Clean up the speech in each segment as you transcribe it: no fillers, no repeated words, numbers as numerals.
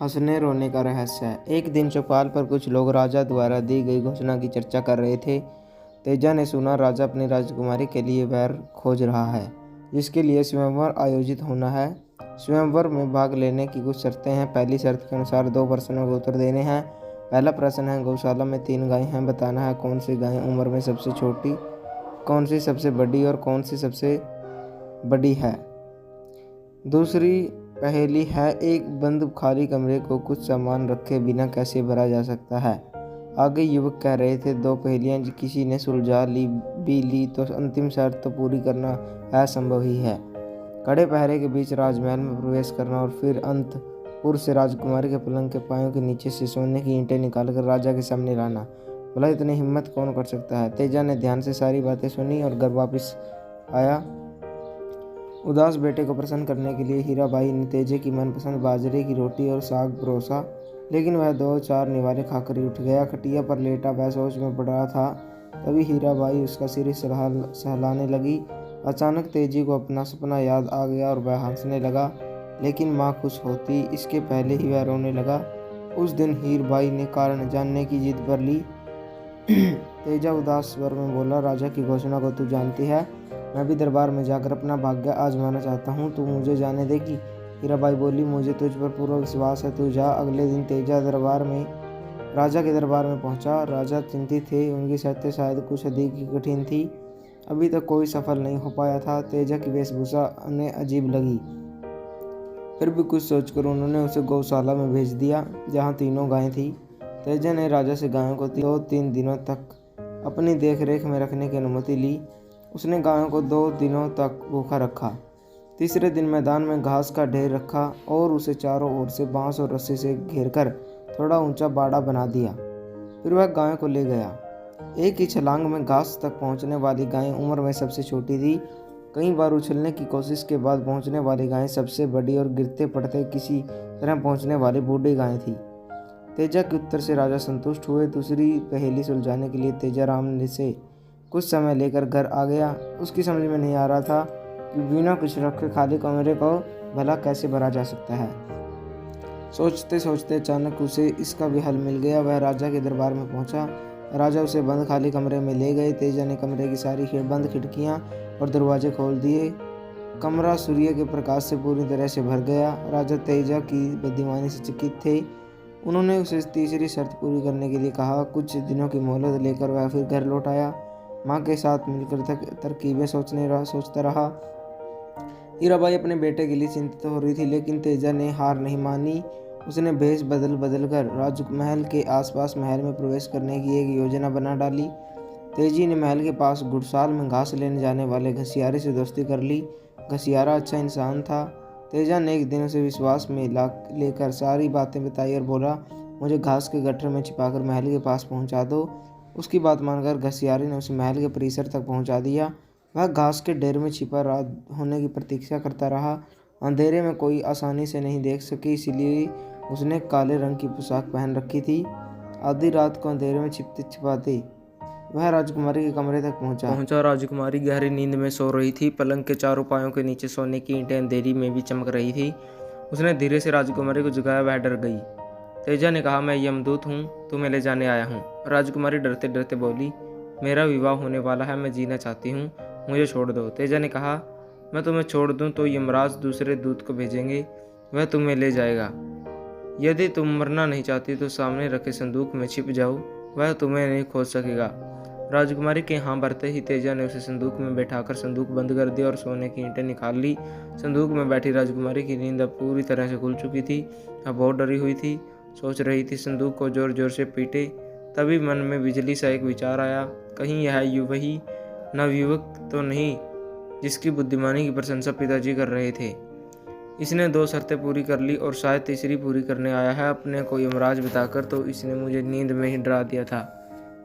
हंसने रोने का रहस्य है। एक दिन चौपाल पर कुछ लोग राजा द्वारा दी गई घोषणा की चर्चा कर रहे थे। तेजा ने सुना राजा अपनी राजकुमारी के लिए वर खोज रहा है, जिसके लिए स्वयंवर आयोजित होना है। स्वयंवर में भाग लेने की कुछ शर्तें हैं। पहली शर्त के अनुसार 2 प्रश्नों के उत्तर देने हैं। पहला प्रश्न है, गौशाला में 3 गायें हैं, बताना है कौन सी गाय उम्र में सबसे छोटी, कौन सी सबसे बड़ी और कौन सी सबसे बड़ी है। दूसरी पहेली है, एक बंद खाली कमरे को कुछ सामान रखे बिना कैसे भरा जा सकता है। आगे युवक कह रहे थे, 2 पहेलियां किसी ने सुलझा ली तो अंतिम शर्त तो पूरी करना असंभव ही है। कड़े पहरे के बीच राजमहल में प्रवेश करना और फिर अंतपुर से राजकुमारी के पलंग के पायों के नीचे से सोने की ईंटें निकालकर राजा के सामने लाना। भला इतनी हिम्मत कौन कर सकता है। तेजा ने ध्यान से सारी बातें सुनी और घर वापस आया। उदास बेटे को प्रसन्न करने के लिए हीराबाई ने तेजे की मनपसंद बाजरे की रोटी और साग परोसा, लेकिन वह 2-4 निवाले खाकर ही उठ गया। खटिया पर लेटा वह सोच में पड़ रहा था, तभी हीराबाई उसका सिर सहलाने लगी। अचानक तेजी को अपना सपना याद आ गया और वह हंसने लगा, लेकिन माँ खुश होती इसके पहले ही वह रोने लगा। उस दिन हीराबाई ने कारण जानने की जिद पर ली। तेजा उदास स्वर में बोला, राजा की घोषणा को तू जानती है, मैं भी दरबार में जाकर अपना भाग्य आजमाना चाहता हूँ, तू मुझे जाने देगी। हीराबाई बोली, मुझे तुझ पर पूरा विश्वास है, तू जा। अगले दिन तेजा राजा के दरबार में पहुंचा। राजा चिंतित थे, उनकी शर्तें शायद कुछ अधिक ही कठिन थी। अभी तक कोई सफल नहीं हो पाया था। तेजा की वेशभूषा उन्हें अजीब लगी, फिर भी कुछ सोचकर उन्होंने उसे गौशाला में भेज दिया, जहाँ 3 गायें थी। तेजा ने राजा से गायों को 2-3 दिनों तक अपनी देख रेख में रखने की अनुमति ली। उसने गायों को 2 दिनों तक भूखा रखा। तीसरे दिन मैदान में घास का ढेर रखा और उसे चारों ओर से बांस और रस्सी से घेरकर थोड़ा ऊंचा बाड़ा बना दिया। फिर वह गायों को ले गया। एक ही छलांग में घास तक पहुंचने वाली गाय उम्र में सबसे छोटी थी। कई बार उछलने की कोशिश के बाद पहुंचने वाली गाय सबसे बड़ी और गिरते पड़ते किसी तरह पहुंचने वाली बूढ़ी गाय थी। तेजा के उत्तर से राजा संतुष्ट हुए। दूसरी पहेली सुलझाने के लिए तेजा राम से कुछ समय लेकर घर आ गया। उसकी समझ में नहीं आ रहा था कि बिना कुछ रखे खाली कमरे को भला कैसे भरा जा सकता है। सोचते सोचते अचानक उसे इसका भी हल मिल गया। वह राजा के दरबार में पहुंचा। राजा उसे बंद खाली कमरे में ले गए। तेजा ने कमरे की सारी बंद खिड़कियां और दरवाजे खोल दिए। कमरा सूर्य के प्रकाश से पूरी तरह से भर गया। राजा तेजा की बुद्धिमानी से चकित थे। उन्होंने उसे तीसरी शर्त पूरी करने के लिए कहा। कुछ दिनों की मोहलत लेकर वह फिर घर लौट आया। माँ के साथ मिलकर तरकीबें सोचता रहा। हीराबाई अपने बेटे के लिए चिंतित हो रही थी, लेकिन तेजा ने हार नहीं मानी। उसने भेष बदल कर राजमहल के आसपास महल में प्रवेश करने की एक योजना बना डाली। तेजी ने महल के पास घुड़साल में घास लेने जाने वाले घसियारे से दोस्ती कर ली। घसियारा अच्छा इंसान था। तेजा ने एक दिन उसे विश्वास में लेकर सारी बातें बताई और बोला, मुझे घास के गट्ठर में छिपाकर महल के पास पहुंचा दो। उसकी बात मानकर घसियारे ने उसे महल के परिसर तक पहुंचा दिया। वह घास के ढेर में छिपा रात होने की प्रतीक्षा करता रहा। अंधेरे में कोई आसानी से नहीं देख सके, इसीलिए उसने काले रंग की पोशाक पहन रखी थी। आधी रात को अंधेरे में छिपते छिपाते वह राजकुमारी के कमरे तक पहुंचा। राजकुमारी गहरी नींद में सो रही थी। पलंग के चारों पायों के नीचे सोने की ईंटें अंधेरी में भी चमक रही थी। उसने धीरे से राजकुमारी को जगाया। वह डर गई। तेजा ने कहा, मैं यमदूत हूँ, तुम्हें ले जाने आया हूँ। राजकुमारी डरते डरते बोली, मेरा विवाह होने वाला है, मैं जीना चाहती हूँ, मुझे छोड़ दो। तेजा ने कहा, मैं तुम्हें छोड़ दूँ तो यमराज दूसरे दूत को भेजेंगे, वह तुम्हें ले जाएगा। यदि तुम मरना नहीं चाहती तो सामने रखे संदूक में छिप जाओ, वह तुम्हें नहीं खोज सकेगा। राजकुमारी के हाँ भरते ही तेजा ने उसे संदूक में बैठाकर संदूक बंद कर दिया और सोने की ईंटें निकाल ली। संदूक में बैठी राजकुमारी की नींद अब पूरी तरह से खुल चुकी थी। अब बहुत डरी हुई थी। सोच रही थी संदूक को जोर जोर से पीटे। तभी मन में बिजली सा एक विचार आया, कहीं यह वही नवयुवक तो नहीं जिसकी बुद्धिमानी की प्रशंसा पिताजी कर रहे थे। इसने 2 शर्तें पूरी कर ली और शायद तीसरी पूरी करने आया है। अपने को यमराज बताकर तो इसने मुझे नींद में ही डरा दिया था।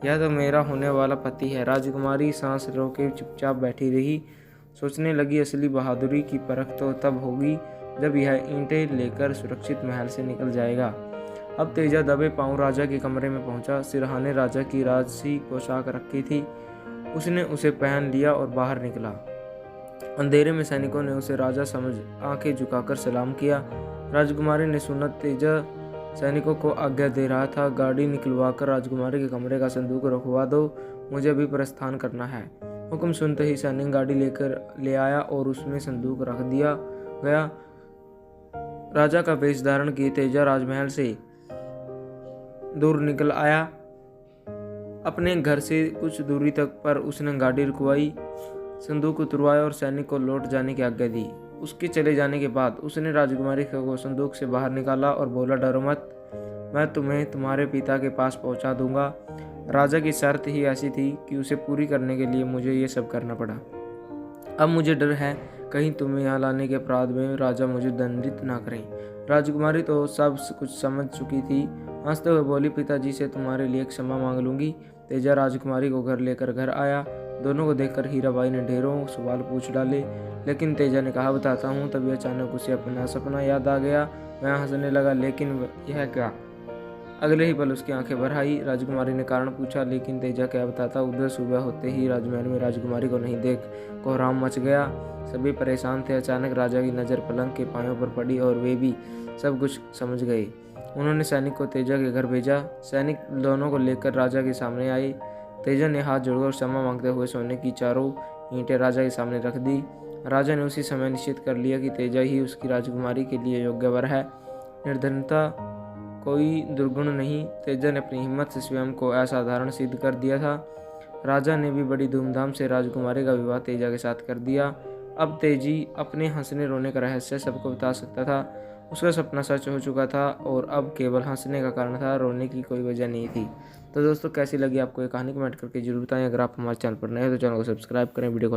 यह तो मेरा होने वाला पति है। राजकुमारी सांस रोके चुपचाप बैठी रही। सोचने लगी, असली बहादुरी की परख तो तब होगी जब यह ईंटें लेकर सुरक्षित महल से निकल जाएगा। अब तेजा दबे पांव राजा के कमरे में पहुंचा। सिरहाने राजा की राजसी पोशाक रखी थी। उसने उसे पहन लिया और बाहर निकला। अंधेरे में सैनिकों ने उसे राजा समझ आंखें झुकाकर सलाम किया। राजकुमारी ने सुना तेजा सैनिकों को आज्ञा दे रहा था, गाड़ी निकलवाकर राजकुमारी के कमरे का संदूक रखवा दो, मुझे भी प्रस्थान करना है। हुक्म सुनते ही सैनिक गाड़ी लेकर ले आया और उसमें संदूक रख दिया गया। राजा का वेश धारण किए तेजा राजमहल से दूर निकल आया। अपने घर से कुछ दूरी तक पर उसने गाड़ी रुकवाई, संदूक उतरवाया और सैनिक को लौट जाने की आज्ञा दी। उसके चले जाने के बाद उसने राजकुमारी को संदूक से बाहर निकाला और बोला, डरो मत, मैं तुम्हें तुम्हारे पिता के पास पहुंचा दूंगा। राजा की शर्त ही ऐसी थी कि उसे पूरी करने के लिए मुझे ये सब करना पड़ा। अब मुझे डर है कहीं तुम्हें यहाँ लाने के अपराध में राजा मुझे दंडित ना करें। राजकुमारी तो सब कुछ समझ चुकी थी, हंसते हुए बोली, पिताजी से तुम्हारे लिए क्षमा मांग लूंगी। तेजा राजकुमारी को घर लेकर घर आया। दोनों को देखकर हीराबाई ने ढेरों सवाल पूछ डाले, लेकिन तेजा ने कहा, बताता हूँ। तभी अचानक उसे अपना सपना याद आ गया। वह हंसने लगा, लेकिन यह क्या? अगले ही पल उसकी आंखें भर आई। राजकुमारी ने कारण पूछा, लेकिन तेजा क्या बताता। उधर सुबह होते ही राजमहल में राजकुमारी को नहीं देख कोहराम मच गया। सभी परेशान थे। अचानक राजा की नज़र पलंग के पायों पर पड़ी और वे भी सब कुछ समझ गए। उन्होंने सैनिक को तेजा के घर भेजा। सैनिक दोनों को लेकर राजा के सामने आए। तेजा ने हाथ जोड़कर क्षमा मांगते हुए सोने की चारों ईंटें राजा के सामने रख दी। राजा ने उसी समय निश्चित कर लिया कि तेजा ही उसकी राजकुमारी के लिए योग्य वर है। निर्धनता कोई दुर्गुण नहीं। तेजा ने अपनी हिम्मत से स्वयं को असाधारण सिद्ध कर दिया था। राजा ने भी बड़ी धूमधाम से राजकुमारी का विवाह तेजा के साथ कर दिया। अब तेजी अपने हंसने रोने का रहस्य सबको बता सकता था। उसका सपना सच हो चुका था और अब केवल हंसने का कारण था, रोने की कोई वजह नहीं थी। तो दोस्तों, कैसी लगी आपको ये कहानी? कमेंट करके जरूर बताएं। अगर आप हमारे चैनल पर नए हो तो चैनल को सब्सक्राइब करें, वीडियो को